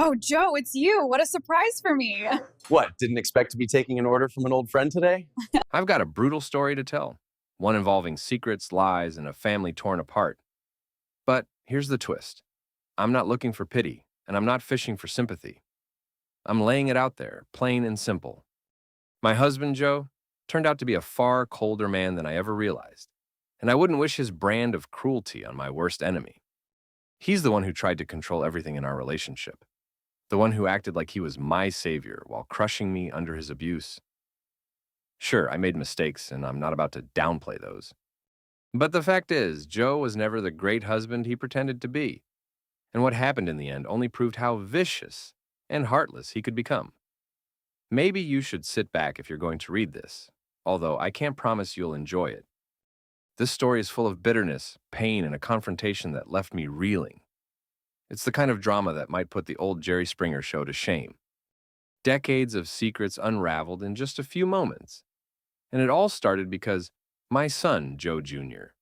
Oh, Joe, it's you. What a surprise for me. What, didn't expect to be taking an order from an old friend today? I've got a brutal story to tell, one involving secrets, lies, and a family torn apart. But here's the twist. I'm not looking for pity, and I'm not fishing for sympathy. I'm laying it out there, plain and simple. My husband, Joe, turned out to be a far colder man than I ever realized, and I wouldn't wish his brand of cruelty on my worst enemy. He's the one who tried to control everything in our relationship, the one who acted like he was my savior while crushing me under his abuse. Sure, I made mistakes, and I'm not about to downplay those. But the fact is, Joe was never the great husband he pretended to be, and what happened in the end only proved how vicious and heartless he could become. Maybe you should sit back if you're going to read this, although I can't promise you'll enjoy it. This story is full of bitterness, pain, and a confrontation that left me reeling. It's the kind of drama that might put the old Jerry Springer show to shame. Decades of secrets unraveled in just a few moments. And it all started because my son, Joe Jr.,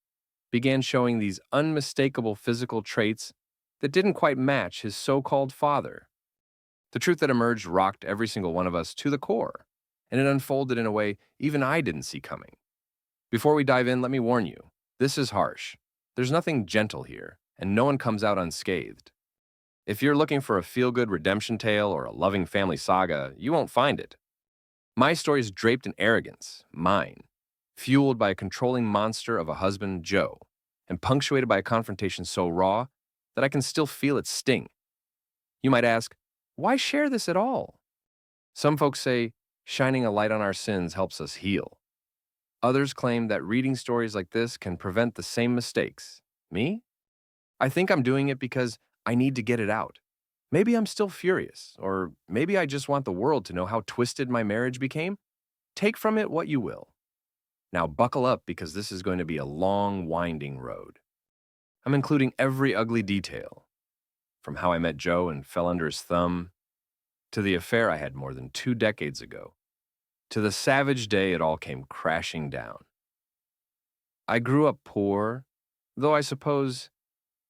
began showing these unmistakable physical traits that didn't quite match his so-called father. The truth that emerged rocked every single one of us to the core, and it unfolded in a way even I didn't see coming. Before we dive in, let me warn you, this is harsh. There's nothing gentle here, and no one comes out unscathed. If you're looking for a feel-good redemption tale or a loving family saga, you won't find it. My story is draped in arrogance, mine, fueled by a controlling monster of a husband, Joe, and punctuated by a confrontation so raw that I can still feel its sting. You might ask, why share this at all? Some folks say shining a light on our sins helps us heal. Others claim that reading stories like this can prevent the same mistakes. Me? I think I'm doing it because I need to get it out. Maybe I'm still furious, or maybe I just want the world to know how twisted my marriage became. Take from it what you will. Now buckle up because this is going to be a long, winding road. I'm including every ugly detail, from how I met Joe and fell under his thumb, to the affair I had more than 2 decades ago, to the savage day it all came crashing down. I grew up poor, though I suppose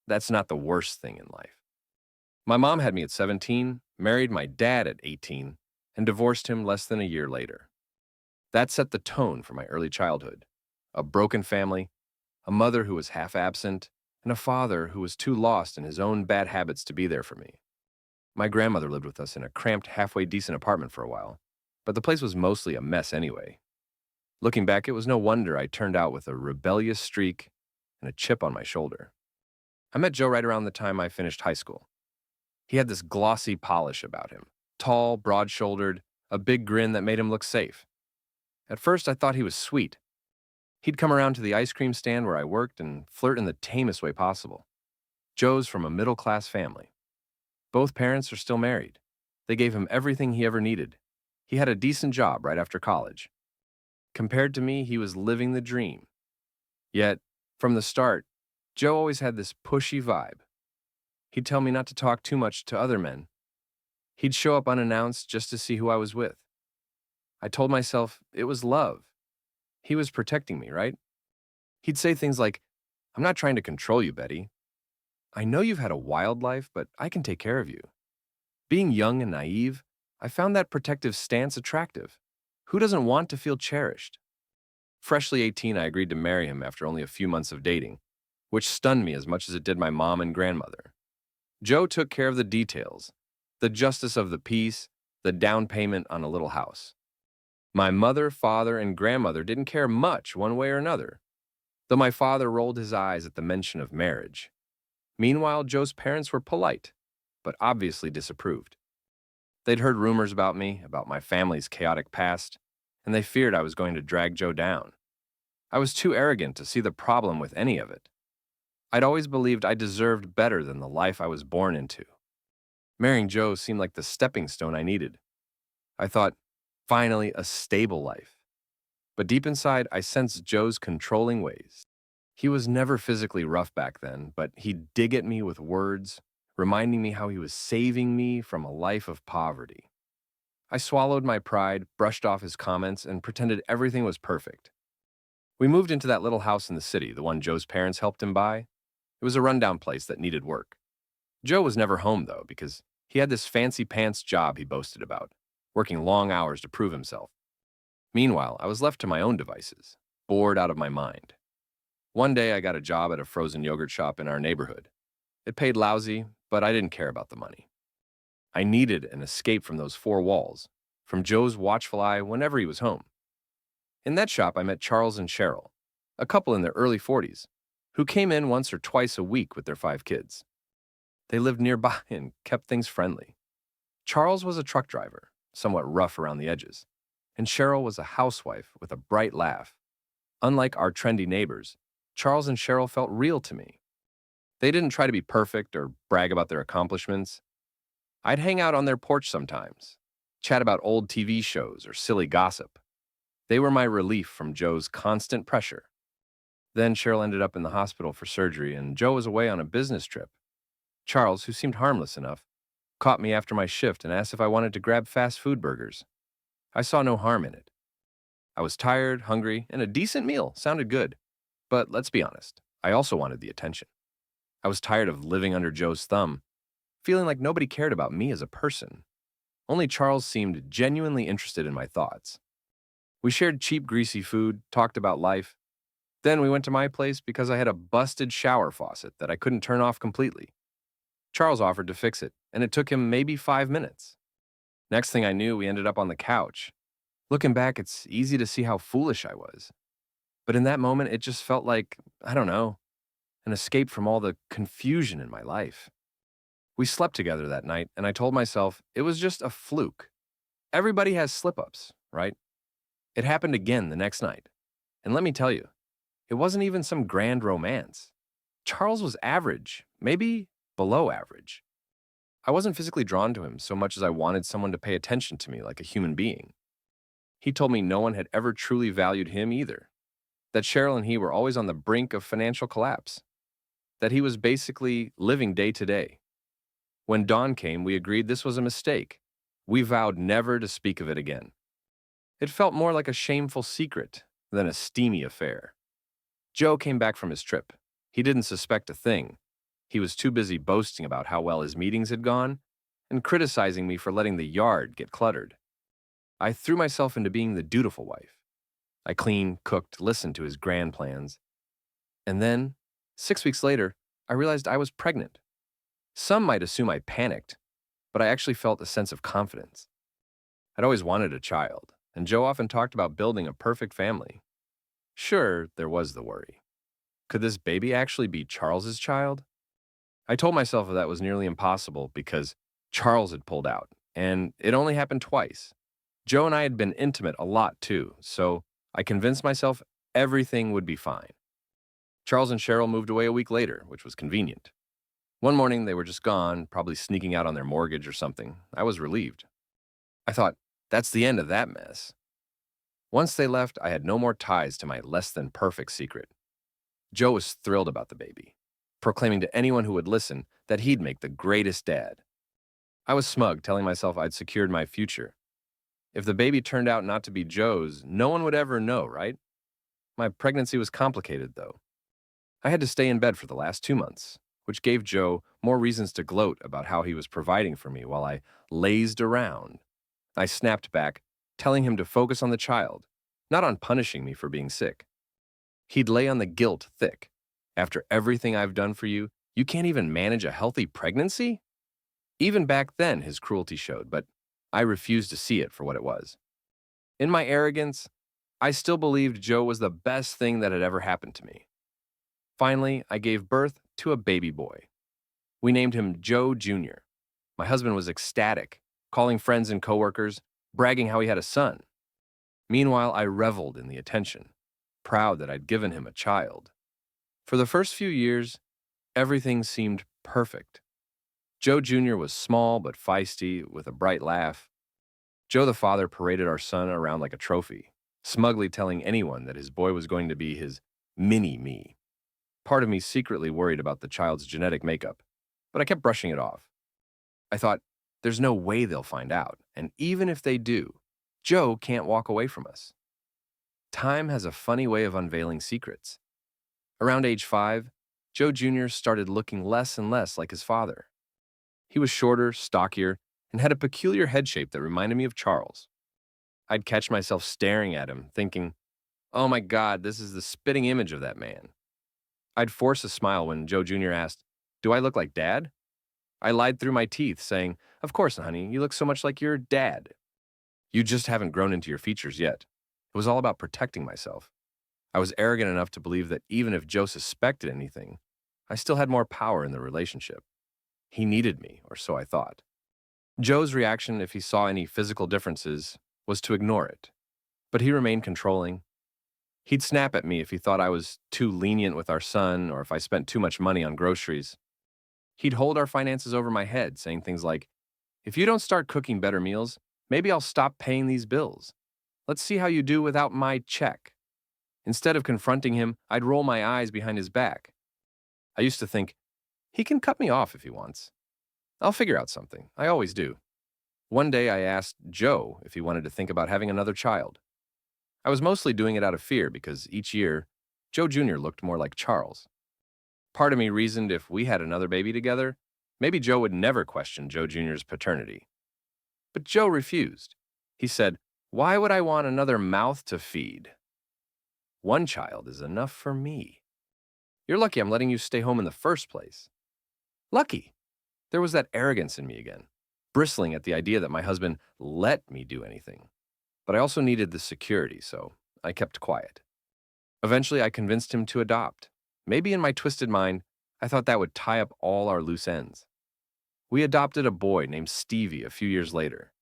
that's not the worst thing in life. My mom had me at 17, married my dad at 18, and divorced him less than a year later. That set the tone for my early childhood. A broken family, a mother who was half absent, and a father who was too lost in his own bad habits to be there for me. My grandmother lived with us in a cramped, halfway decent apartment for a while, but the place was mostly a mess anyway. Looking back, it was no wonder I turned out with a rebellious streak and a chip on my shoulder. I met Joe right around the time I finished high school. He had this glossy polish about him, tall, broad-shouldered, a big grin that made him look safe. At first, I thought he was sweet. He'd come around to the ice cream stand where I worked and flirt in the tamest way possible. Joe's from a middle-class family. Both parents are still married. They gave him everything he ever needed. He had a decent job right after college. Compared to me, he was living the dream. Yet, from the start, Joe always had this pushy vibe. He'd tell me not to talk too much to other men. He'd show up unannounced just to see who I was with. I told myself it was love. He was protecting me, right? He'd say things like, I'm not trying to control you, Betty. I know you've had a wild life, but I can take care of you. Being young and naive, I found that protective stance attractive. Who doesn't want to feel cherished? Freshly 18, I agreed to marry him after only a few months of dating, which stunned me as much as it did my mom and grandmother. Joe took care of the details, the justice of the peace, the down payment on a little house. My mother, father, and grandmother didn't care much one way or another, though my father rolled his eyes at the mention of marriage. Meanwhile, Joe's parents were polite, but obviously disapproved. They'd heard rumors about me, about my family's chaotic past, and they feared I was going to drag Joe down. I was too arrogant to see the problem with any of it. I'd always believed I deserved better than the life I was born into. Marrying Joe seemed like the stepping stone I needed. I thought, finally, a stable life. But deep inside, I sensed Joe's controlling ways. He was never physically rough back then, but he'd dig at me with words, reminding me how he was saving me from a life of poverty. I swallowed my pride, brushed off his comments, and pretended everything was perfect. We moved into that little house in the city, the one Joe's parents helped him buy. It was a rundown place that needed work. Joe was never home, though, because He had this fancy pants job he boasted about, working long hours to prove himself. Meanwhile, I was left to my own devices, bored out of my mind. One day I got a job at a frozen yogurt shop in our neighborhood. It paid lousy, but I didn't care about the money. I needed an escape from those four walls, from Joe's watchful eye whenever he was home. In that shop, I met Charles and Cheryl, a couple in their early 40s, who came in once or twice a week with their 5 kids. They lived nearby and kept things friendly. Charles was a truck driver, somewhat rough around the edges, and Cheryl was a housewife with a bright laugh. Unlike our trendy neighbors, Charles and Cheryl felt real to me. They didn't try to be perfect or brag about their accomplishments. I'd hang out on their porch sometimes, chat about old TV shows or silly gossip. They were my relief from Joe's constant pressure. Then Cheryl ended up in the hospital for surgery, and Joe was away on a business trip. Charles, who seemed harmless enough, caught me after my shift and asked if I wanted to grab fast food burgers. I saw no harm in it. I was tired, hungry, and a decent meal sounded good. But let's be honest, I also wanted the attention. I was tired of living under Joe's thumb, feeling like nobody cared about me as a person. Only Charles seemed genuinely interested in my thoughts. We shared cheap, greasy food, talked about life. Then we went to my place because I had a busted shower faucet that I couldn't turn off completely. Charles offered to fix it, and it took him maybe 5 minutes. Next thing I knew, we ended up on the couch. Looking back, it's easy to see how foolish I was. But in that moment, it just felt like, I don't know, an escape from all the confusion in my life. We slept together that night, and I told myself it was just a fluke. Everybody has slip-ups, right? It happened again the next night. And let me tell you, it wasn't even some grand romance. Charles was average, maybe below average. I wasn't physically drawn to him so much as I wanted someone to pay attention to me like a human being. He told me no one had ever truly valued him either, that Cheryl and he were always on the brink of financial collapse, that he was basically living day to day. When dawn came, we agreed this was a mistake. We vowed never to speak of it again. It felt more like a shameful secret than a steamy affair. Joe came back from his trip. He didn't suspect a thing. He was too busy boasting about how well his meetings had gone and criticizing me for letting the yard get cluttered. I threw myself into being the dutiful wife. I cleaned, cooked, listened to his grand plans. And then, 6 weeks later, I realized I was pregnant. Some might assume I panicked, but I actually felt a sense of confidence. I'd always wanted a child, and Joe often talked about building a perfect family. Sure, there was the worry. Could this baby actually be Charles's child? I told myself that was nearly impossible because Charles had pulled out, and it only happened twice. Joe and I had been intimate a lot too, so I convinced myself everything would be fine. Charles and Cheryl moved away a week later, which was convenient. One morning, they were just gone, probably sneaking out on their mortgage or something. I was relieved. I thought, that's the end of that mess. Once they left, I had no more ties to my less-than-perfect secret. Joe was thrilled about the baby, proclaiming to anyone who would listen that he'd make the greatest dad. I was smug, telling myself I'd secured my future. If the baby turned out not to be Joe's, no one would ever know, right? My pregnancy was complicated, though. I had to stay in bed for the last 2 months, which gave Joe more reasons to gloat about how he was providing for me while I lazed around. I snapped back, telling him to focus on the child, not on punishing me for being sick. He'd lay on the guilt thick. After everything I've done for you, you can't even manage a healthy pregnancy? Even back then, his cruelty showed, but I refused to see it for what it was. In my arrogance, I still believed Joe was the best thing that had ever happened to me. Finally, I gave birth to a baby boy. We named him Joe Jr. My husband was ecstatic, calling friends and coworkers, bragging how he had a son. Meanwhile, I reveled in the attention, proud that I'd given him a child. For the first few years, everything seemed perfect. Joe Jr. was small but feisty, with a bright laugh. Joe the father paraded our son around like a trophy, smugly telling anyone that his boy was going to be his mini-me. Part of me secretly worried about the child's genetic makeup, but I kept brushing it off. I thought, there's no way they'll find out, and even if they do, Joe can't walk away from us. Time has a funny way of unveiling secrets. Around age 5, Joe Jr. started looking less and less like his father. He was shorter, stockier, and had a peculiar head shape that reminded me of Charles. I'd catch myself staring at him, thinking, oh my God, this is the spitting image of that man. I'd force a smile when Joe Jr. asked, do I look like Dad? I lied through my teeth, saying, of course, honey, you look so much like your dad. You just haven't grown into your features yet. It was all about protecting myself. I was arrogant enough to believe that even if Joe suspected anything, I still had more power in the relationship. He needed me, or so I thought. Joe's reaction, if he saw any physical differences, was to ignore it. But he remained controlling. He'd snap at me if he thought I was too lenient with our son or if I spent too much money on groceries. He'd hold our finances over my head, saying things like, if you don't start cooking better meals, maybe I'll stop paying these bills. Let's see how you do without my check. Instead of confronting him, I'd roll my eyes behind his back. I used to think, he can cut me off if he wants. I'll figure out something. I always do. One day I asked Joe if he wanted to think about having another child. I was mostly doing it out of fear because each year, Joe Jr. looked more like Charles. Part of me reasoned if we had another baby together, maybe Joe would never question Joe Jr.'s paternity. But Joe refused. He said, why would I want another mouth to feed? One child is enough for me. You're lucky I'm letting you stay home in the first place. Lucky. There was that arrogance in me again, bristling at the idea that my husband let me do anything. But I also needed the security, so I kept quiet. Eventually, I convinced him to adopt. Maybe in my twisted mind, I thought that would tie up all our loose ends. We adopted a boy named Stevie a few years later.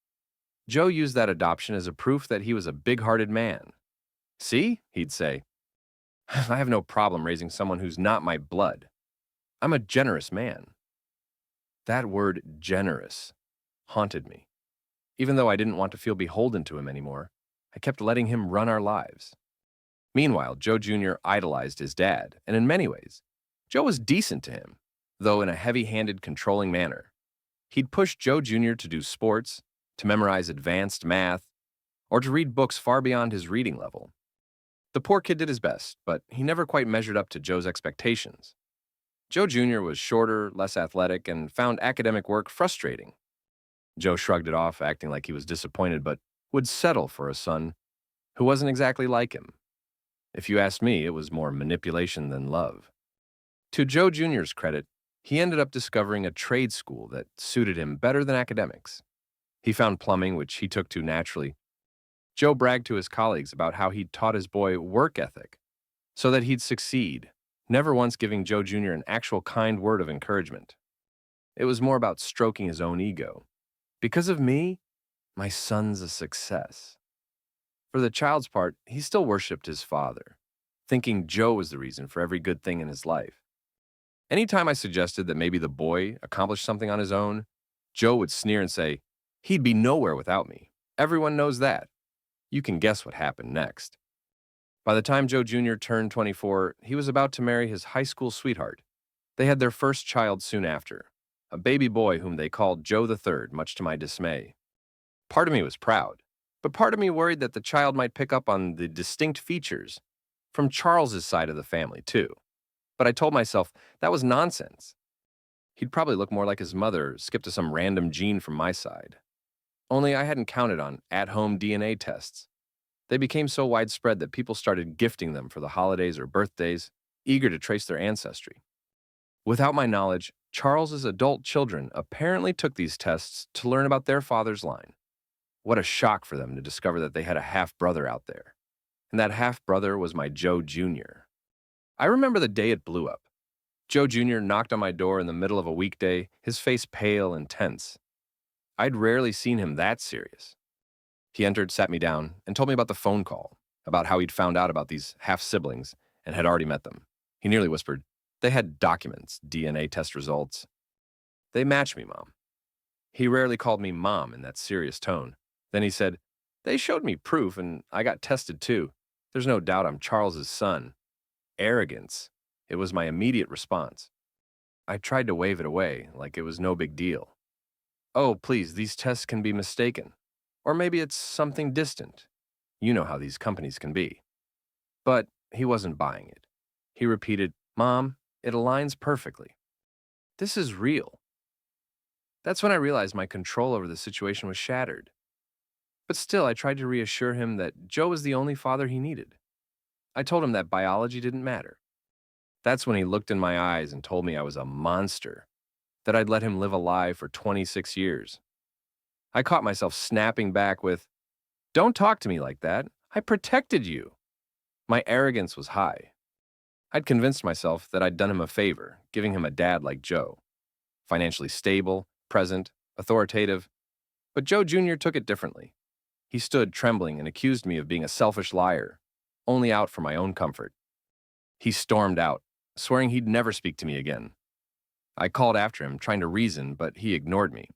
Joe used that adoption as a proof that he was a big-hearted man. See, he'd say, I have no problem raising someone who's not my blood. I'm a generous man. That word generous haunted me. Even though I didn't want to feel beholden to him anymore, I kept letting him run our lives. Meanwhile, Joe Jr. idolized his dad, and in many ways, Joe was decent to him, though in a heavy-handed, controlling manner. He'd push Joe Jr. to do sports, to memorize advanced math, or to read books far beyond his reading level. The poor kid did his best, but he never quite measured up to Joe's expectations. Joe Jr. was shorter, less athletic, and found academic work frustrating. Joe shrugged it off, acting like he was disappointed, but would settle for a son who wasn't exactly like him. If you asked me, it was more manipulation than love. To Joe Jr.'s credit, he ended up discovering a trade school that suited him better than academics. He found plumbing, which he took to naturally. Joe bragged to his colleagues about how he'd taught his boy work ethic so that he'd succeed, never once giving Joe Jr. an actual kind word of encouragement. It was more about stroking his own ego. Because of me, my son's a success. For the child's part, he still worshipped his father, thinking Joe was the reason for every good thing in his life. Anytime I suggested that maybe the boy accomplished something on his own, Joe would sneer and say, he'd be nowhere without me. Everyone knows that. You can guess what happened next. By the time Joe Jr. turned 24, he was about to marry his high school sweetheart. They had their first child soon after, a baby boy whom they called Joe III, much to my dismay. Part of me was proud, but part of me worried that the child might pick up on the distinct features from Charles's side of the family, too. But I told myself that was nonsense. He'd probably look more like his mother, skip to some random gene from my side. Only I hadn't counted on at-home DNA tests. They became so widespread that people started gifting them for the holidays or birthdays, eager to trace their ancestry. Without my knowledge, Charles's adult children apparently took these tests to learn about their father's line. What a shock for them to discover that they had a half-brother out there. And that half-brother was my Joe Jr. I remember the day it blew up. Joe Jr. knocked on my door in the middle of a weekday, his face pale and tense. I'd rarely seen him that serious. He entered, sat me down, and told me about the phone call, about how he'd found out about these half-siblings and had already met them. He nearly whispered, they had documents, DNA test results. They matched me, Mom. He rarely called me Mom in that serious tone. Then he said, they showed me proof and I got tested too. There's no doubt I'm Charles's son. Arrogance. It was my immediate response. I tried to wave it away like it was no big deal. Oh, please, these tests can be mistaken. Or maybe it's something distant. You know how these companies can be. But he wasn't buying it. He repeated, Mom, it aligns perfectly. This is real. That's when I realized my control over the situation was shattered. But still, I tried to reassure him that Joe was the only father he needed. I told him that biology didn't matter. That's when he looked in my eyes and told me I was a monster, that I'd let him live a lie for 26 years. I caught myself snapping back with, "Don't talk to me like that. I protected you." My arrogance was high. I'd convinced myself that I'd done him a favor, giving him a dad like Joe, financially stable, present, authoritative. But Joe Jr. took it differently. He stood trembling and accused me of being a selfish liar, only out for my own comfort. He stormed out, swearing he'd never speak to me again. I called after him, trying to reason, but he ignored me.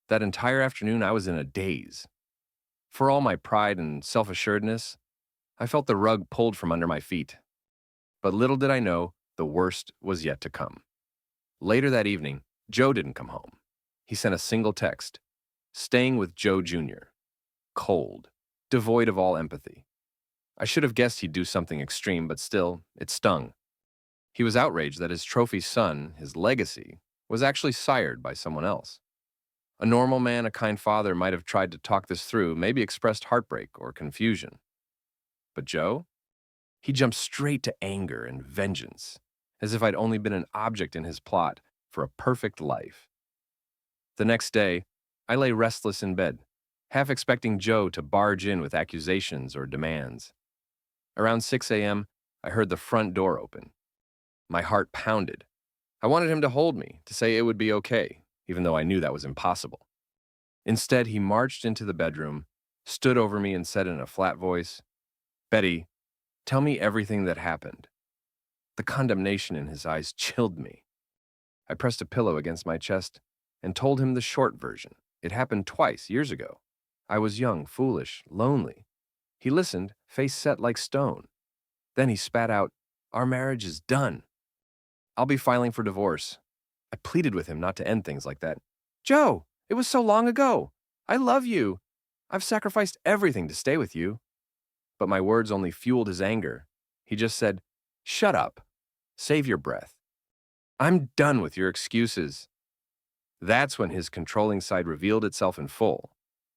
That entire afternoon, I was in a daze. For all my pride and self-assuredness, I felt the rug pulled from under my feet. But little did I know, the worst was yet to come. Later that evening, Joe didn't come home. He sent a single text, "Staying with Joe Jr." Cold, devoid of all empathy. I should have guessed he'd do something extreme, but still, it stung. He was outraged that his trophy son, his legacy, was actually sired by someone else. A normal man, a kind father, might have tried to talk this through, maybe expressed heartbreak or confusion. But Joe? He jumped straight to anger and vengeance, as if I'd only been an object in his plot for a perfect life. The next day, I lay restless in bed, half expecting Joe to barge in with accusations or demands. Around 6 a.m., I heard the front door open. My heart pounded. I wanted him to hold me, to say it would be okay, even though I knew that was impossible. Instead, he marched into the bedroom, stood over me, and said in a flat voice, "Betty, tell me everything that happened." The condemnation in his eyes chilled me. I pressed a pillow against my chest and told him the short version. It happened twice, years ago. I was young, foolish, lonely. He listened, face set like stone. Then he spat out, "Our marriage is done. I'll be filing for divorce." I pleaded with him not to end things like that. "Joe, it was so long ago. I love you. I've sacrificed everything to stay with you." But my words only fueled his anger. He just said, "Shut up. Save your breath. I'm done with your excuses." That's when his controlling side revealed itself in full.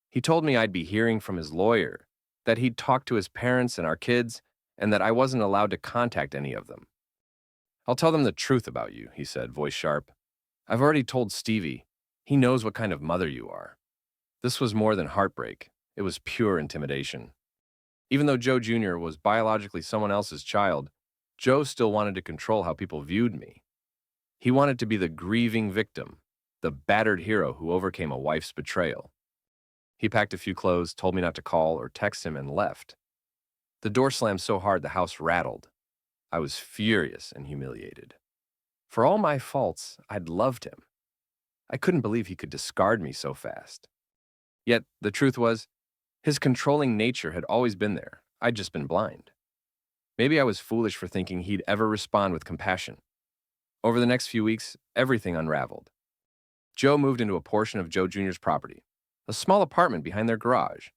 He told me I'd be hearing from his lawyer, that he'd talked to his parents and our kids, and that I wasn't allowed to contact any of them. "I'll tell them the truth about you," he said, voice sharp. "I've already told Stevie. He knows what kind of mother you are." This was more than heartbreak. It was pure intimidation. Even though Joe Jr. was biologically someone else's child, Joe still wanted to control how people viewed me. He wanted to be the grieving victim, the battered hero who overcame a wife's betrayal. He packed a few clothes, told me not to call or text him, and left. The door slammed so hard the house rattled. I was furious and humiliated. For all my faults, I'd loved him. I couldn't believe he could discard me so fast. Yet, the truth was, his controlling nature had always been there. I'd just been blind. Maybe I was foolish for thinking he'd ever respond with compassion. Over the next few weeks, everything unraveled. Joe moved into a portion of Joe Jr.'s property, a small apartment behind their garage.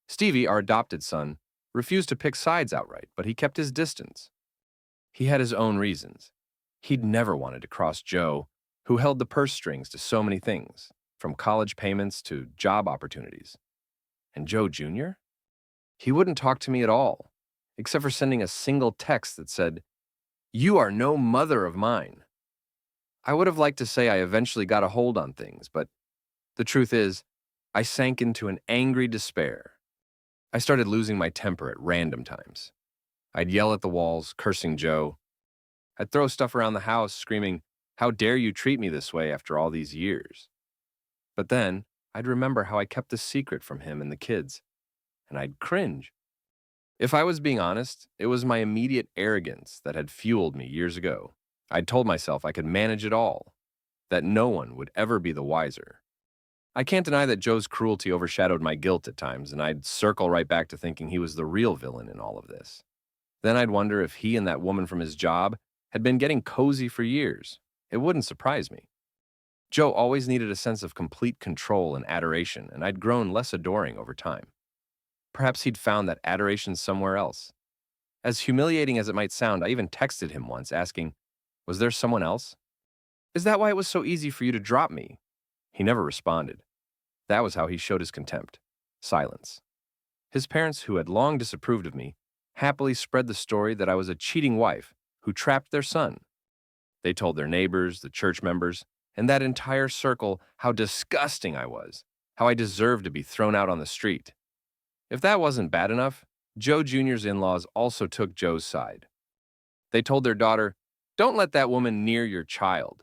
Stevie, our adopted son, refused to pick sides outright, but he kept his distance. He had his own reasons. He'd never wanted to cross Joe, who held the purse strings to so many things, from college payments to job opportunities. And Joe Jr.? He wouldn't talk to me at all, except for sending a single text that said, "You are no mother of mine." I would have liked to say I eventually got a hold on things, but the truth is, I sank into an angry despair. I started losing my temper at random times. I'd yell at the walls, cursing Joe. I'd throw stuff around the house, screaming, "How dare you treat me this way after all these years?" But then, I'd remember how I kept the secret from him and the kids, and I'd cringe. If I was being honest, it was my immediate arrogance that had fueled me years ago. I'd told myself I could manage it all, that no one would ever be the wiser. I can't deny that Joe's cruelty overshadowed my guilt at times, and I'd circle right back to thinking he was the real villain in all of this. Then I'd wonder if he and that woman from his job had been getting cozy for years. It wouldn't surprise me. Joe always needed a sense of complete control and adoration, and I'd grown less adoring over time. Perhaps he'd found that adoration somewhere else. As humiliating as it might sound, I even texted him once asking, "Was there someone else? Is that why it was so easy for you to drop me?" He He never responded. That was how he showed his contempt. Silence. His parents, who had long disapproved of me, happily spread the story that I was a cheating wife who trapped their son. They told their neighbors, the church members, and that entire circle how disgusting I was, how I deserved to be thrown out on the street. If that wasn't bad enough, Joe Jr.'s in-laws also took Joe's side. They told their daughter, "Don't let that woman near your child."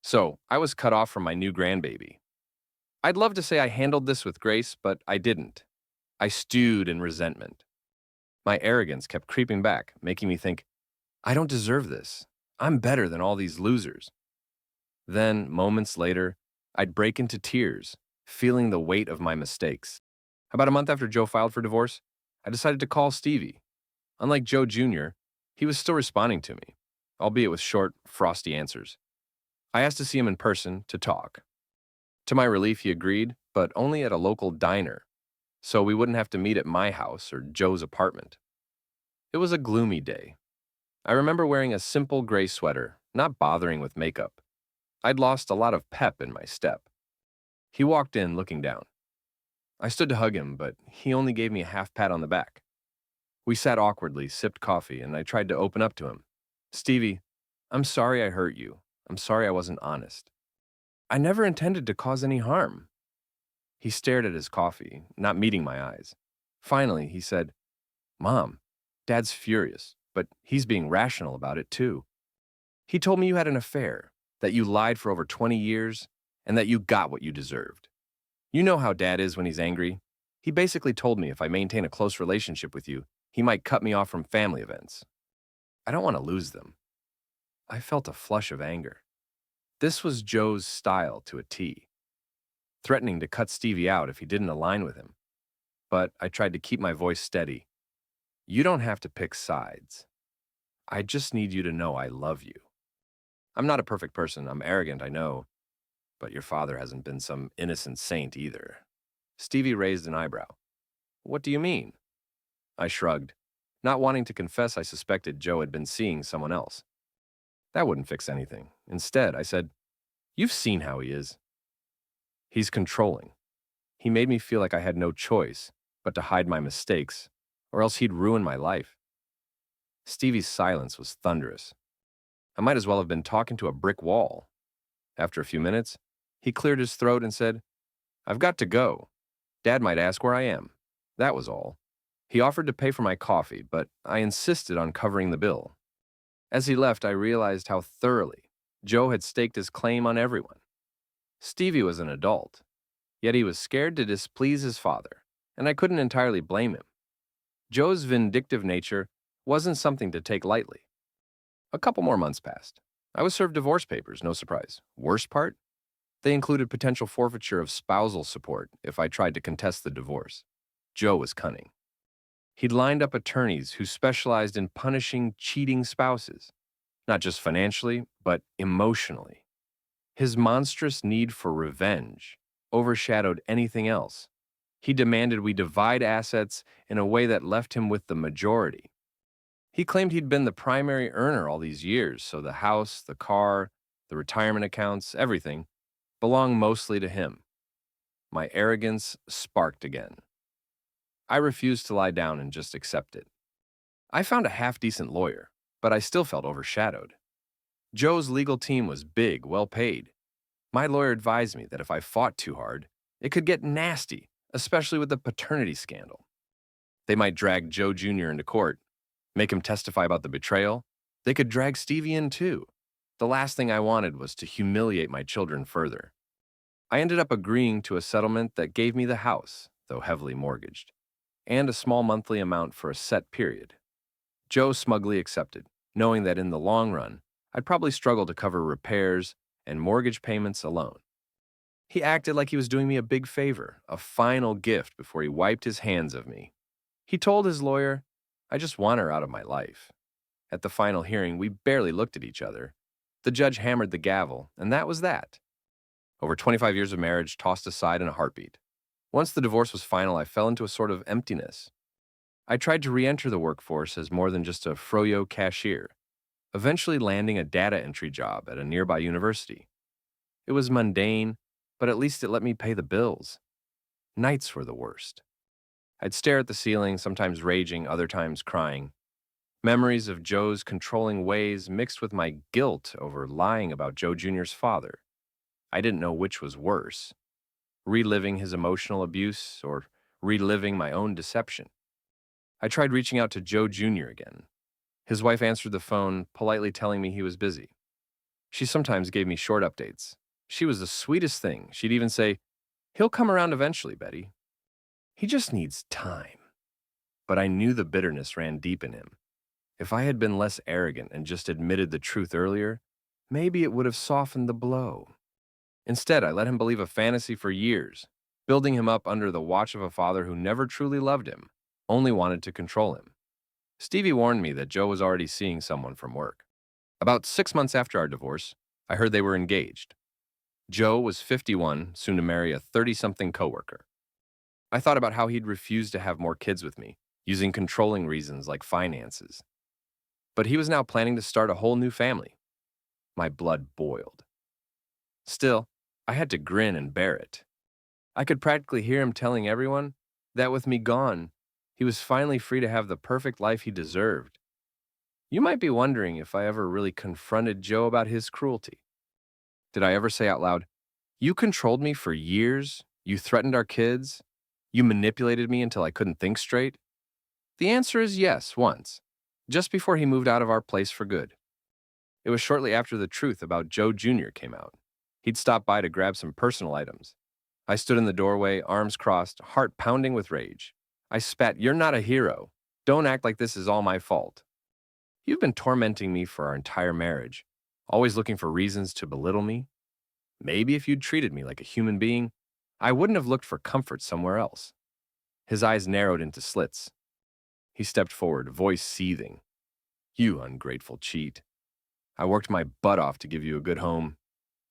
So I was cut off from my new grandbaby. I'd love to say I handled this with grace, but I didn't. I stewed in resentment. My arrogance kept creeping back, making me think, I don't deserve this. I'm better than all these losers. Then, moments later, I'd break into tears, feeling the weight of my mistakes. About a month after Joe filed for divorce, I decided to call Stevie. Unlike Joe Jr., he was still responding to me, albeit with short, frosty answers. I asked to see him in person to talk. To my relief, he agreed, but only at a local diner, so we wouldn't have to meet at my house or Joe's apartment. It was a gloomy day. I remember wearing a simple gray sweater, not bothering with makeup. I'd lost a lot of pep in my step. He walked in looking down. I stood to hug him, but he only gave me a half pat on the back. We sat awkwardly, sipped coffee, and I tried to open up to him. "Stevie, I'm sorry I hurt you. I'm sorry I wasn't honest. I never intended to cause any harm." He stared at his coffee, not meeting my eyes. Finally, he said, "Mom, Dad's furious, but he's being rational about it too. He told me you had an affair, that you lied for over 20 years, and that you got what you deserved. You know how Dad is when he's angry. He basically told me if I maintain a close relationship with you, he might cut me off from family events. I don't want to lose them." I felt a flush of anger. This was Joe's style to a T, threatening to cut Stevie out if he didn't align with him. But I tried to keep my voice steady. "You don't have to pick sides. I just need you to know I love you. I'm not a perfect person. I'm arrogant, I know. But your father hasn't been some innocent saint either." Stevie raised an eyebrow. "What do you mean?" I shrugged, not wanting to confess I suspected Joe had been seeing someone else. That wouldn't fix anything. Instead, I said, "You've seen how he is. He's controlling. He made me feel like I had no choice but to hide my mistakes, or else he'd ruin my life." Stevie's silence was thunderous. I might as well have been talking to a brick wall. After a few minutes, he cleared his throat and said, "I've got to go. Dad might ask where I am." That was all. He offered to pay for my coffee, but I insisted on covering the bill. As he left, I realized how thoroughly Joe had staked his claim on everyone. Stevie was an adult, yet he was scared to displease his father, and I couldn't entirely blame him. Joe's vindictive nature wasn't something to take lightly. A couple more months passed. I was served divorce papers, no surprise. Worst part? They included potential forfeiture of spousal support if I tried to contest the divorce. Joe was cunning. He'd lined up attorneys who specialized in punishing cheating spouses, not just financially, but emotionally. His monstrous need for revenge overshadowed anything else. He demanded we divide assets in a way that left him with the majority. He claimed he'd been the primary earner all these years, so the house, the car, the retirement accounts, everything, belonged mostly to him. My arrogance sparked again. I refused to lie down and just accept it. I found a half-decent lawyer, but I still felt overshadowed. Joe's legal team was big, well-paid. My lawyer advised me that if I fought too hard, it could get nasty, especially with the paternity scandal. They might drag Joe Jr. into court, make him testify about the betrayal. They could drag Stevie in too. The last thing I wanted was to humiliate my children further. I ended up agreeing to a settlement that gave me the house, though heavily mortgaged, and a small monthly amount for a set period. Joe smugly accepted, knowing that in the long run, I'd probably struggle to cover repairs and mortgage payments alone. He acted like he was doing me a big favor, a final gift before he wiped his hands of me. He told his lawyer, "I just want her out of my life." At the final hearing, we barely looked at each other. The judge hammered the gavel, and that was that. Over 25 years of marriage tossed aside in a heartbeat. Once the divorce was final, I fell into a sort of emptiness. I tried to re-enter the workforce as more than just a froyo cashier, eventually landing a data entry job at a nearby university. It was mundane, but at least it let me pay the bills. Nights were the worst. I'd stare at the ceiling, sometimes raging, other times crying. Memories of Joe's controlling ways mixed with my guilt over lying about Joe Jr.'s father. I didn't know which was worse, reliving his emotional abuse or reliving my own deception. I tried reaching out to Joe Jr. again. His wife answered the phone, politely telling me he was busy. She sometimes gave me short updates. She was the sweetest thing. She'd even say, "He'll come around eventually, Betty. He just needs time." But I knew the bitterness ran deep in him. If I had been less arrogant and just admitted the truth earlier, maybe it would have softened the blow. Instead, I let him believe a fantasy for years, building him up under the watch of a father who never truly loved him, only wanted to control him. Stevie warned me that Joe was already seeing someone from work. About 6 months after our divorce, I heard they were engaged. Joe was 51, soon to marry a 30-something coworker. I thought about how he'd refused to have more kids with me, using controlling reasons like finances. But he was now planning to start a whole new family. My blood boiled. Still, I had to grin and bear it. I could practically hear him telling everyone that with me gone, he was finally free to have the perfect life he deserved. You might be wondering if I ever really confronted Joe about his cruelty. Did I ever say out loud, "You controlled me for years, you threatened our kids, you manipulated me until I couldn't think straight"? The answer is yes, once, just before he moved out of our place for good. It was shortly after the truth about Joe Jr. came out. He'd stopped by to grab some personal items. I stood in the doorway, arms crossed, heart pounding with rage. I spat, "You're not a hero. Don't act like this is all my fault. You've been tormenting me for our entire marriage, always looking for reasons to belittle me. Maybe if you'd treated me like a human being, I wouldn't have looked for comfort somewhere else." His eyes narrowed into slits. He stepped forward, voice seething. "You ungrateful cheat. I worked my butt off to give you a good home,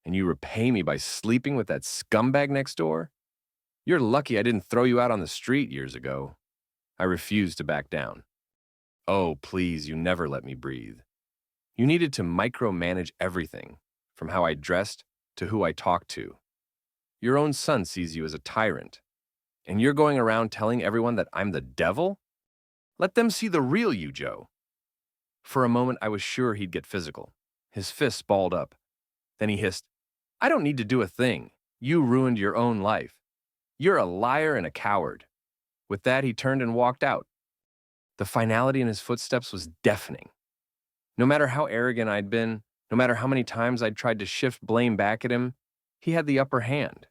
and you repay me by sleeping with that scumbag next door? You're lucky I didn't throw you out on the street years ago." I refused to back down. "Oh, please, you never let me breathe. You needed to micromanage everything, from how I dressed to who I talked to. Your own son sees you as a tyrant, and you're going around telling everyone that I'm the devil? Let them see the real you, Joe." For a moment, I was sure he'd get physical. His fists balled up. Then he hissed, "I don't need to do a thing. You ruined your own life. You're a liar and a coward." With that, he turned and walked out. The finality in his footsteps was deafening. No matter how arrogant I'd been, no matter how many times I'd tried to shift blame back at him, he had the upper hand.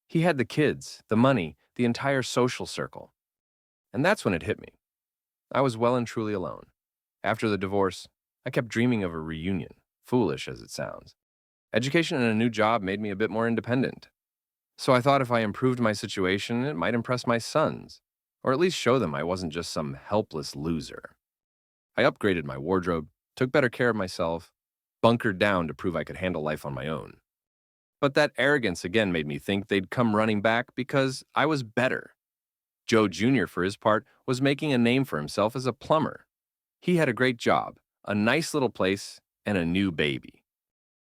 He had the kids, the money, the entire social circle. And that's when it hit me. I was well and truly alone. After the divorce, I kept dreaming of a reunion, foolish as it sounds. Education and a new job made me a bit more independent. So I thought if I improved my situation, it might impress my sons, or at least show them I wasn't just some helpless loser. I upgraded my wardrobe, took better care of myself, bunkered down to prove I could handle life on my own. But that arrogance again made me think they'd come running back because I was better. Joe Jr., for his part, was making a name for himself as a plumber. He had a great job, a nice little place, and a new baby.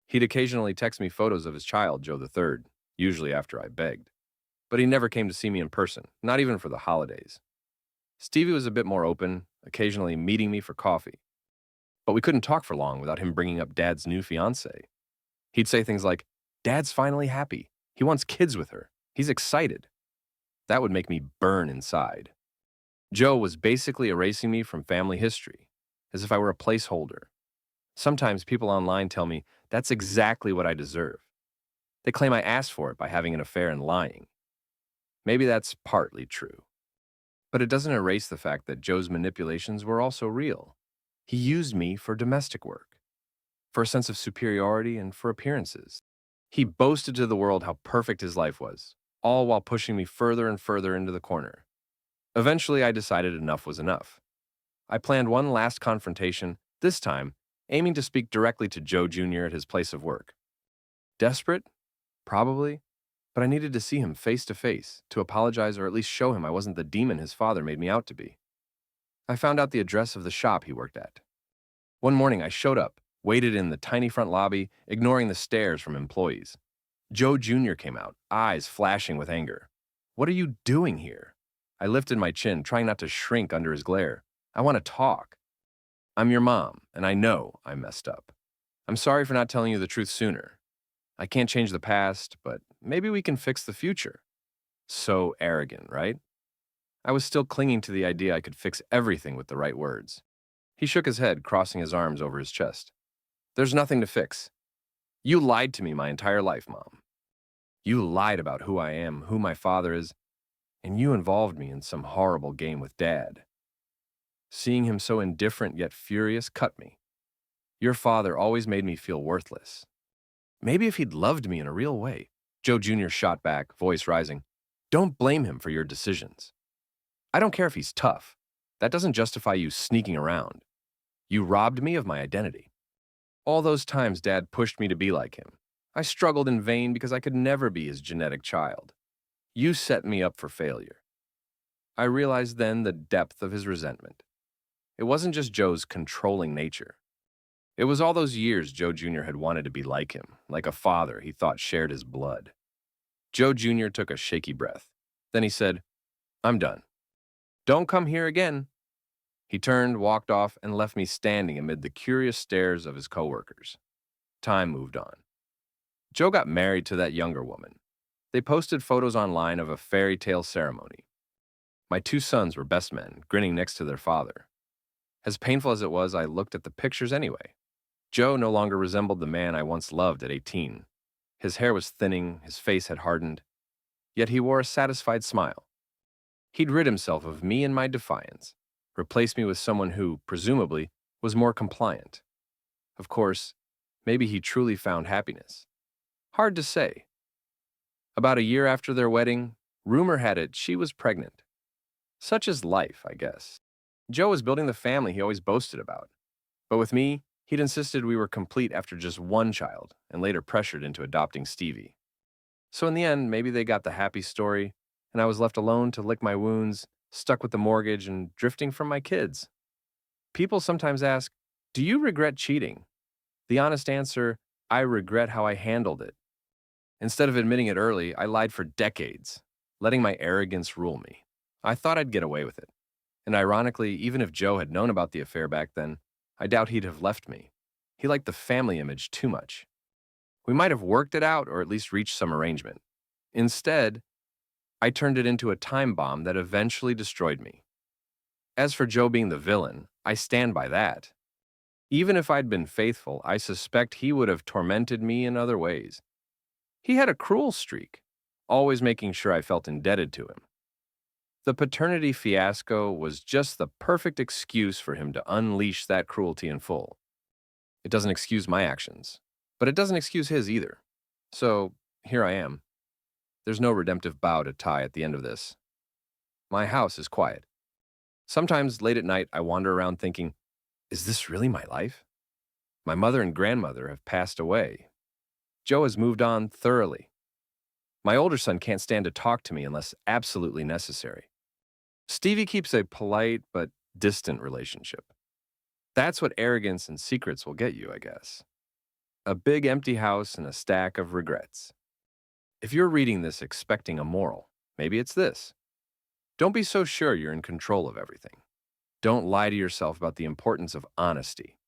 He'd occasionally text me photos of his child, Joe III, usually after I begged. But he never came to see me in person, not even for the holidays. Stevie was a bit more open, occasionally meeting me for coffee. But we couldn't talk for long without him bringing up Dad's new fiancée. He'd say things like, "Dad's finally happy. He wants kids with her. He's excited." That would make me burn inside. Joe was basically erasing me from family history, as if I were a placeholder. Sometimes people online tell me that's exactly what I deserve. They claim I asked for it by having an affair and lying. Maybe that's partly true. But it doesn't erase the fact that Joe's manipulations were also real. He used me for domestic work, for a sense of superiority and for appearances. He boasted to the world how perfect his life was, all while pushing me further and further into the corner. Eventually, I decided enough was enough. I planned one last confrontation, this time aiming to speak directly to Joe Jr. at his place of work. Desperate? Probably. But I needed to see him face to face, to apologize or at least show him I wasn't the demon his father made me out to be. I found out the address of the shop he worked at. One morning, I showed up, waited in the tiny front lobby, ignoring the stares from employees. Joe Jr. came out, eyes flashing with anger. What are you doing here? I lifted my chin, trying not to shrink under his glare. I want to talk. I'm your mom, and I know I messed up. I'm sorry for not telling you the truth sooner. I can't change the past, but maybe we can fix the future. So arrogant, right? I was still clinging to the idea I could fix everything with the right words. He shook his head, crossing his arms over his chest. There's nothing to fix. You lied to me my entire life, Mom. You lied about who I am, who my father is, and you involved me in some horrible game with Dad. Seeing him so indifferent yet furious cut me. Your father always made me feel worthless. Maybe if he'd loved me in a real way. Joe Jr. shot back, voice rising. Don't blame him for your decisions. I don't care if he's tough. That doesn't justify you sneaking around. You robbed me of my identity. All those times Dad pushed me to be like him, I struggled in vain because I could never be his genetic child. You set me up for failure. I realized then the depth of his resentment. It wasn't just Joe's controlling nature. It was all those years Joe Jr. had wanted to be like him, like a father he thought shared his blood. Joe Jr. took a shaky breath. Then he said, I'm done. Don't come here again. He turned, walked off, and left me standing amid the curious stares of his coworkers. Time moved on. Joe got married to that younger woman. They posted photos online of a fairy tale ceremony. My two sons were best men, grinning next to their father. As painful as it was, I looked at the pictures anyway. Joe no longer resembled the man I once loved at 18. His hair was thinning, his face had hardened, yet he wore a satisfied smile. He'd rid himself of me and my defiance, replaced me with someone who, presumably, was more compliant. Of course, maybe he truly found happiness. Hard to say. About a year after their wedding, rumor had it she was pregnant. Such is life, I guess. Joe was building the family he always boasted about. But with me, he'd insisted we were complete after just one child, and later pressured into adopting Stevie. So in the end, maybe they got the happy story, and I was left alone to lick my wounds, stuck with the mortgage and drifting from my kids. People sometimes ask, do you regret cheating? The honest answer, I regret how I handled it. Instead of admitting it early, I lied for decades, letting my arrogance rule me. I thought I'd get away with it. And ironically, even if Joe had known about the affair back then, I doubt he'd have left me. He liked the family image too much. We might have worked it out or at least reached some arrangement. Instead, I turned it into a time bomb that eventually destroyed me. As for Joe being the villain, I stand by that. Even if I'd been faithful, I suspect he would have tormented me in other ways. He had a cruel streak, always making sure I felt indebted to him. The paternity fiasco was just the perfect excuse for him to unleash that cruelty in full. It doesn't excuse my actions, but it doesn't excuse his either. So, here I am. There's no redemptive bow to tie at the end of this. My house is quiet. Sometimes late at night, I wander around thinking, is this really my life? My mother and grandmother have passed away. Joe has moved on thoroughly. My older son can't stand to talk to me unless absolutely necessary. Stevie keeps a polite but distant relationship. That's what arrogance and secrets will get you, I guess. A big empty house and a stack of regrets. If you're reading this expecting a moral, maybe it's this. Don't be so sure you're in control of everything. Don't lie to yourself about the importance of honesty.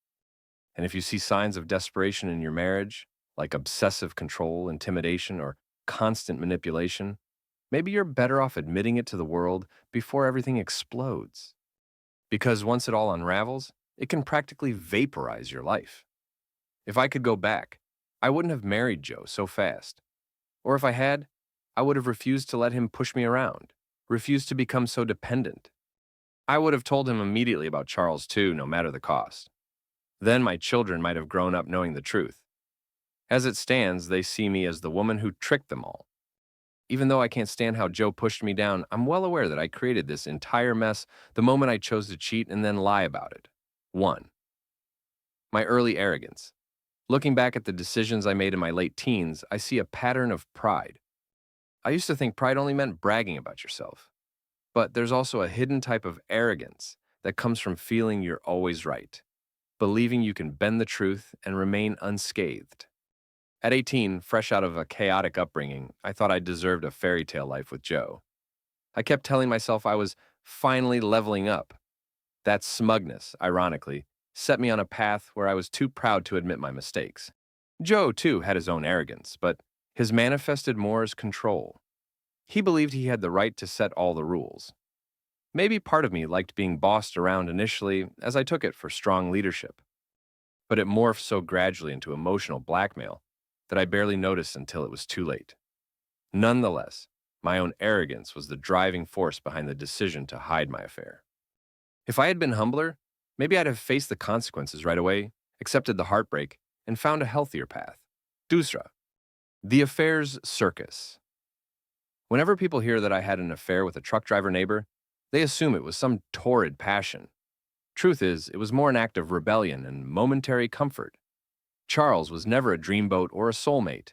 And if you see signs of desperation in your marriage, like obsessive control, intimidation, or constant manipulation, maybe you're better off admitting it to the world before everything explodes. Because once it all unravels, it can practically vaporize your life. If I could go back, I wouldn't have married Joe so fast. Or if I had, I would have refused to let him push me around, refused to become so dependent. I would have told him immediately about Charles too, no matter the cost. Then my children might have grown up knowing the truth. As it stands, they see me as the woman who tricked them all. Even though I can't stand how Joe pushed me down, I'm well aware that I created this entire mess the moment I chose to cheat and then lie about it. 1. My early arrogance. Looking back at the decisions I made in my late teens, I see a pattern of pride. I used to think pride only meant bragging about yourself. But there's also a hidden type of arrogance that comes from feeling you're always right, believing you can bend the truth and remain unscathed. At 18, fresh out of a chaotic upbringing, I thought I deserved a fairy tale life with Joe. I kept telling myself I was finally leveling up. That smugness, ironically, set me on a path where I was too proud to admit my mistakes. Joe, too, had his own arrogance, but his manifested more as control. He believed he had the right to set all the rules. Maybe part of me liked being bossed around initially, as I took it for strong leadership. But it morphed so gradually into emotional blackmail that I barely noticed until it was too late. Nonetheless, my own arrogance was the driving force behind the decision to hide my affair. If I had been humbler, maybe I'd have faced the consequences right away, accepted the heartbreak, and found a healthier path. Dusra. The affair's circus. Whenever people hear that I had an affair with a truck driver neighbor, they assume it was some torrid passion. Truth is, it was more an act of rebellion and momentary comfort. Charles was never a dreamboat or a soulmate.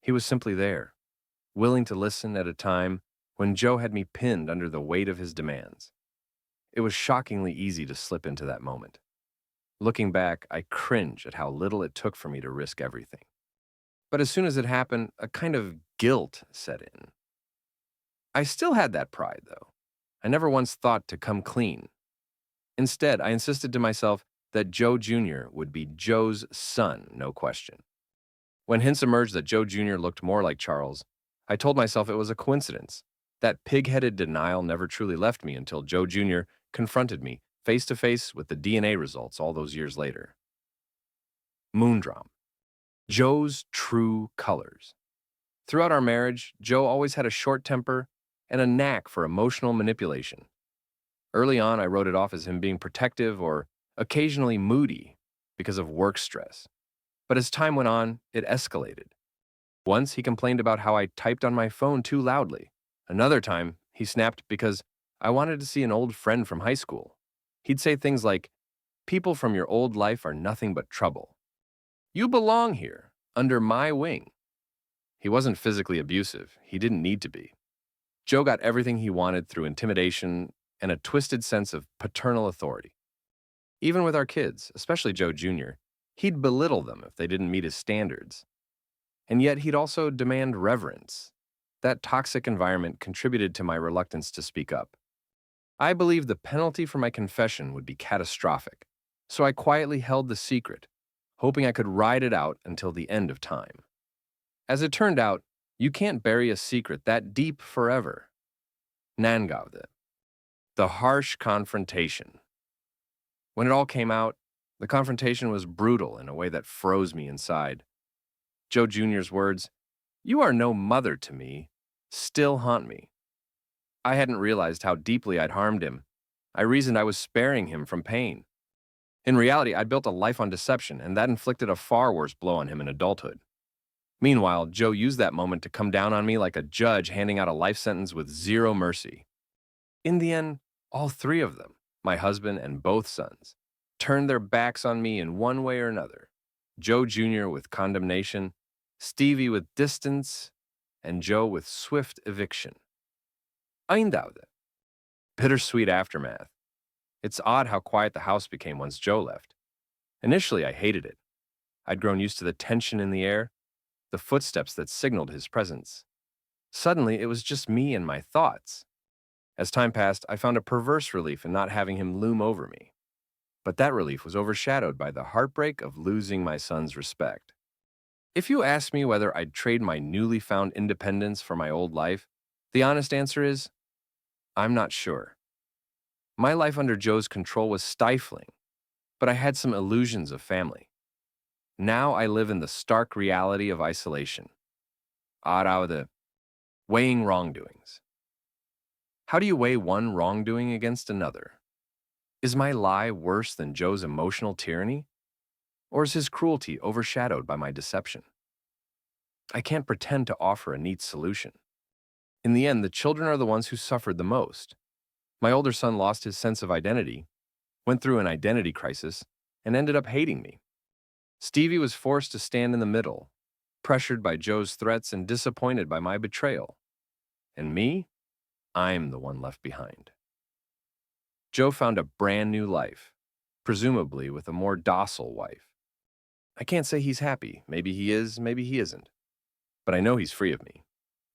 He was simply there, willing to listen at a time when Joe had me pinned under the weight of his demands. It was shockingly easy to slip into that moment. Looking back, I cringe at how little it took for me to risk everything. But as soon as it happened, a kind of guilt set in. I still had that pride, though. I never once thought to come clean. Instead, I insisted to myself that Joe Jr. would be Joe's son, no question. When hints emerged that Joe Jr. looked more like Charles, I told myself it was a coincidence. That pig-headed denial never truly left me until Joe Jr. confronted me face to face with the DNA results all those years later. Moondrom. Joe's true colors. Throughout our marriage, Joe always had a short temper and a knack for emotional manipulation. Early on, I wrote it off as him being protective or occasionally moody because of work stress. But as time went on, it escalated. Once, he complained about how I typed on my phone too loudly. Another time, he snapped because I wanted to see an old friend from high school. He'd say things like, "People from your old life are nothing but trouble. You belong here, under my wing." He wasn't physically abusive. He didn't need to be. Joe got everything he wanted through intimidation and a twisted sense of paternal authority. Even with our kids, especially Joe Jr., he'd belittle them if they didn't meet his standards. And yet he'd also demand reverence. That toxic environment contributed to my reluctance to speak up. I believed the penalty for my confession would be catastrophic, so I quietly held the secret, hoping I could ride it out until the end of time. As it turned out, you can't bury a secret that deep forever. Nangavde. The harsh confrontation. When it all came out, the confrontation was brutal in a way that froze me inside. Joe Jr.'s words, "You are no mother to me," still haunt me. I hadn't realized how deeply I'd harmed him. I reasoned I was sparing him from pain. In reality, I'd built a life on deception, and that inflicted a far worse blow on him in adulthood. Meanwhile, Joe used that moment to come down on me like a judge handing out a life sentence with zero mercy. In the end, all three of them, my husband and both sons, turned their backs on me in one way or another. Joe Jr. with condemnation, Stevie with distance, and Joe with swift eviction. Eindaude. Bittersweet aftermath. It's odd how quiet the house became once Joe left. Initially, I hated it. I'd grown used to the tension in the air, the footsteps that signaled his presence. Suddenly, it was just me and my thoughts. As time passed, I found a perverse relief in not having him loom over me. But that relief was overshadowed by the heartbreak of losing my son's respect. If you ask me whether I'd trade my newly found independence for my old life, the honest answer is, I'm not sure. My life under Joe's control was stifling, but I had some illusions of family. Now I live in the stark reality of isolation. Araude, weighing wrongdoings. How do you weigh one wrongdoing against another? Is my lie worse than Joe's emotional tyranny? Or is his cruelty overshadowed by my deception? I can't pretend to offer a neat solution. In the end, the children are the ones who suffered the most. My older son lost his sense of identity, went through an identity crisis, and ended up hating me. Stevie was forced to stand in the middle, pressured by Joe's threats and disappointed by my betrayal. And me? I'm the one left behind. Joe found a brand new life, presumably with a more docile wife. I can't say he's happy. Maybe he is, maybe he isn't. But I know he's free of me.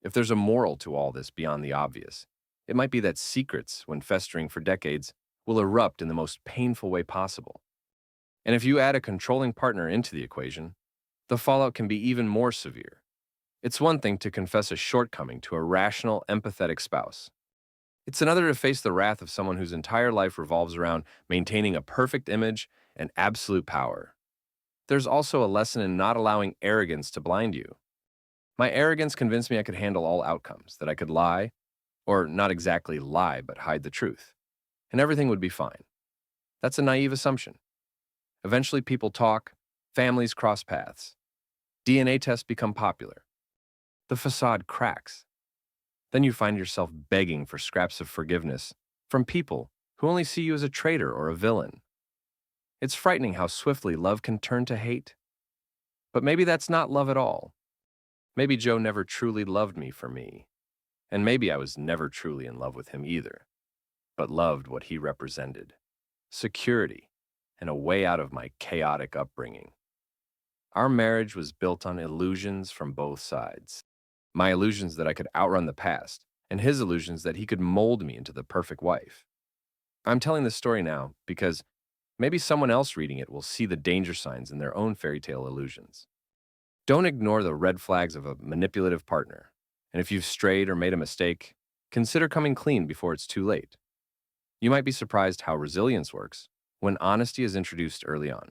If there's a moral to all this beyond the obvious, it might be that secrets, when festering for decades, will erupt in the most painful way possible. And if you add a controlling partner into the equation, the fallout can be even more severe. It's one thing to confess a shortcoming to a rational, empathetic spouse. It's another to face the wrath of someone whose entire life revolves around maintaining a perfect image and absolute power. There's also a lesson in not allowing arrogance to blind you. My arrogance convinced me I could handle all outcomes, that I could lie, or not exactly lie, but hide the truth, and everything would be fine. That's a naive assumption. Eventually people talk, families cross paths, DNA tests become popular. The facade cracks. Then you find yourself begging for scraps of forgiveness from people who only see you as a traitor or a villain. It's frightening how swiftly love can turn to hate. But maybe that's not love at all. Maybe Joe never truly loved me for me. And maybe I was never truly in love with him either, but loved what he represented: security and a way out of my chaotic upbringing. Our marriage was built on illusions from both sides. My illusions that I could outrun the past, and his illusions that he could mold me into the perfect wife. I'm telling this story now because maybe someone else reading it will see the danger signs in their own fairy tale illusions. Don't ignore the red flags of a manipulative partner. And if you've strayed or made a mistake, consider coming clean before it's too late. You might be surprised how resilience works when honesty is introduced early on.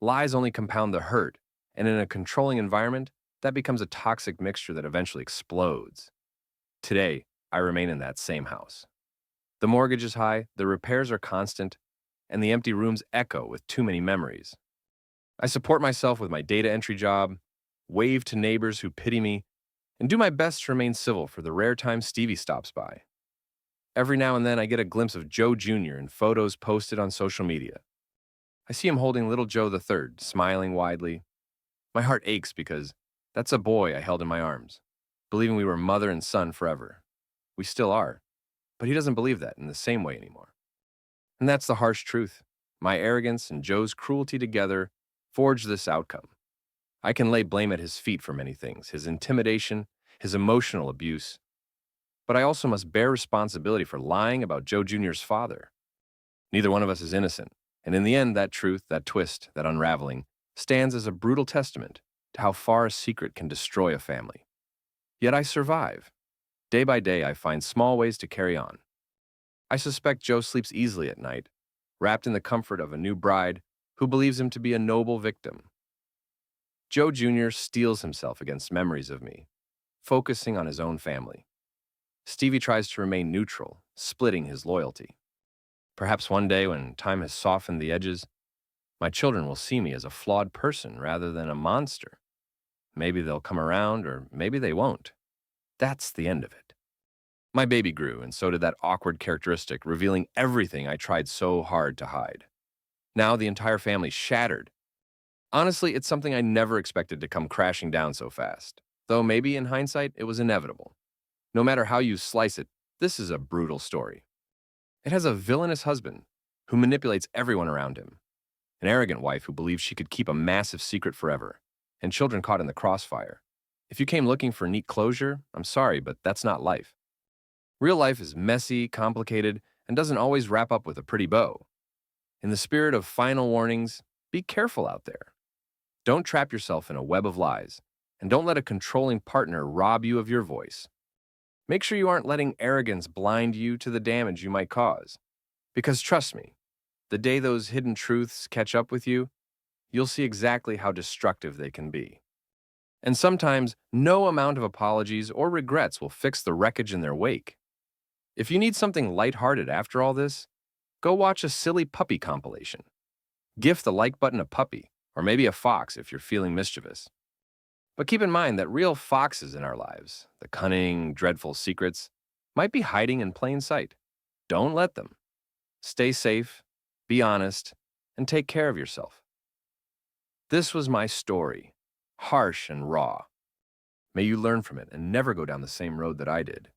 Lies only compound the hurt, and in a controlling environment, that becomes a toxic mixture that eventually explodes. Today, I remain in that same house. The mortgage is high, the repairs are constant, and the empty rooms echo with too many memories. I support myself with my data entry job, wave to neighbors who pity me, and do my best to remain civil for the rare time Stevie stops by. Every now and then I get a glimpse of Joe Jr. in photos posted on social media. I see him holding little Joe III, smiling widely. My heart aches because that's a boy I held in my arms, believing we were mother and son forever. We still are, but he doesn't believe that in the same way anymore. And that's the harsh truth. My arrogance and Joe's cruelty together forged this outcome. I can lay blame at his feet for many things: his intimidation, his emotional abuse. But I also must bear responsibility for lying about Joe Jr.'s father. Neither one of us is innocent, and in the end, that truth, that twist, that unraveling, stands as a brutal testament to how far a secret can destroy a family. Yet I survive. Day by day, I find small ways to carry on. I suspect Joe sleeps easily at night, wrapped in the comfort of a new bride who believes him to be a noble victim. Joe Jr. steels himself against memories of me, focusing on his own family. Stevie tries to remain neutral, splitting his loyalty. Perhaps one day, when time has softened the edges, my children will see me as a flawed person rather than a monster. Maybe they'll come around, or maybe they won't. That's the end of it. My baby grew, and so did that awkward characteristic, revealing everything I tried so hard to hide. Now the entire family's shattered. Honestly, it's something I never expected to come crashing down so fast, though maybe in hindsight it was inevitable. No matter how you slice it, this is a brutal story. It has a villainous husband who manipulates everyone around him, an arrogant wife who believes she could keep a massive secret forever, and children caught in the crossfire. If you came looking for neat closure, I'm sorry, but that's not life. Real life is messy, complicated, and doesn't always wrap up with a pretty bow. In the spirit of final warnings, be careful out there. Don't trap yourself in a web of lies, and don't let a controlling partner rob you of your voice. Make sure you aren't letting arrogance blind you to the damage you might cause. Because trust me, the day those hidden truths catch up with you, you'll see exactly how destructive they can be. And sometimes, no amount of apologies or regrets will fix the wreckage in their wake. If you need something lighthearted after all this, go watch a silly puppy compilation. Gift the like button a puppy, or maybe a fox if you're feeling mischievous. But keep in mind that real foxes in our lives, the cunning, dreadful secrets, might be hiding in plain sight. Don't let them. Stay safe, be honest, and take care of yourself. This was my story, harsh and raw. May you learn from it and never go down the same road that I did.